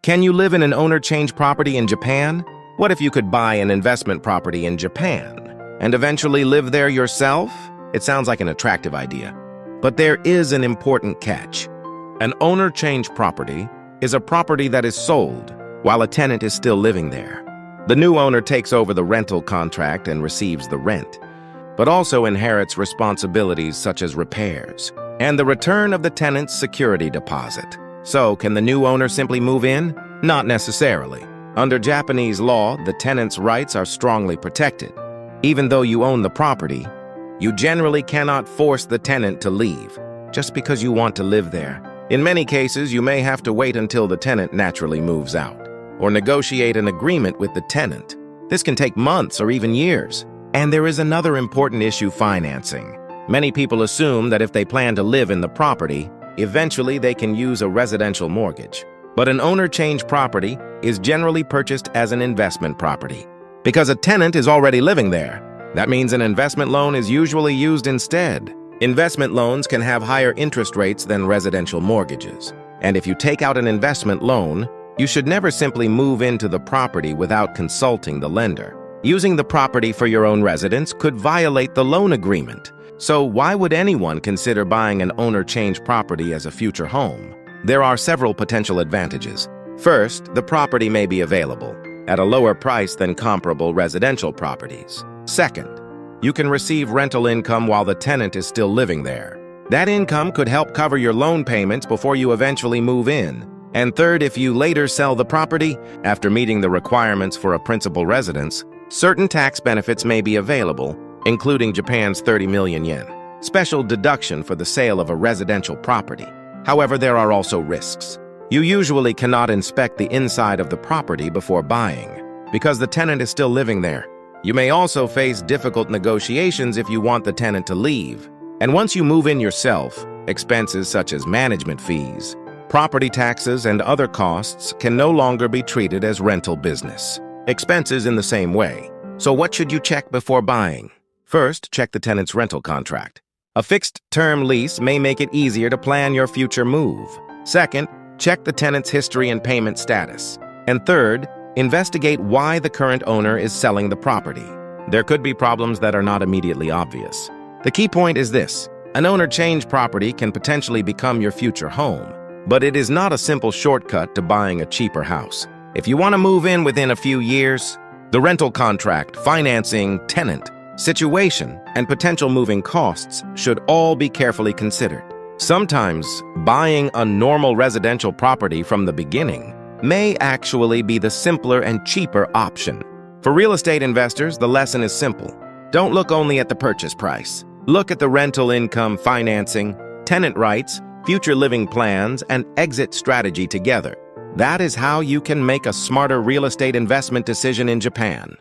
Can you live in an owner-change property in Japan? What if you could buy an investment property in Japan and eventually live there yourself? It sounds like an attractive idea. But there is an important catch. An owner-change property is a property that is sold while a tenant is still living there. The new owner takes over the rental contract and receives the rent, but also inherits responsibilities such as repairs and the return of the tenant's security deposit. So, can the new owner simply move in? Not necessarily. Under Japanese law, the tenant's rights are strongly protected. Even though you own the property, you generally cannot force the tenant to leave just because you want to live there. In many cases, you may have to wait until the tenant naturally moves out, or negotiate an agreement with the tenant. This can take months or even years. And there is another important issue: financing. Many people assume that if they plan to live in the property, eventually they can use a residential mortgage. But an owner-change property is generally purchased as an investment property. Because a tenant is already living there, that means an investment loan is usually used instead. Investment loans can have higher interest rates than residential mortgages. And if you take out an investment loan, you should never simply move into the property without consulting the lender. Using the property for your own residence could violate the loan agreement. So why would anyone consider buying an owner-change property as a future home? There are several potential advantages. First, the property may be available at a lower price than comparable residential properties. Second, you can receive rental income while the tenant is still living there. That income could help cover your loan payments before you eventually move in. And third, if you later sell the property after meeting the requirements for a principal residence, certain tax benefits may be available, including Japan's 30 million yen special deduction for the sale of a residential property. However, there are also risks. You usually cannot inspect the inside of the property before buying, because the tenant is still living there. You may also face difficult negotiations if you want the tenant to leave. And once you move in yourself, expenses such as management fees, property taxes, and other costs can no longer be treated as rental business expenses in the same way. So what should you check before buying? First, check the tenant's rental contract. A fixed-term lease may make it easier to plan your future move. Second, check the tenant's history and payment status. And third, investigate why the current owner is selling the property. There could be problems that are not immediately obvious. The key point is this: an owner-change property can potentially become your future home, but it is not a simple shortcut to buying a cheaper house. If you want to move in within a few years, the rental contract, financing, tenant, situation, and potential moving costs should all be carefully considered. Sometimes, buying a normal residential property from the beginning may actually be the simpler and cheaper option. For real estate investors, the lesson is simple. Don't look only at the purchase price. Look at the rental income, financing, tenant rights, future living plans, and exit strategy together. That is how you can make a smarter real estate investment decision in Japan.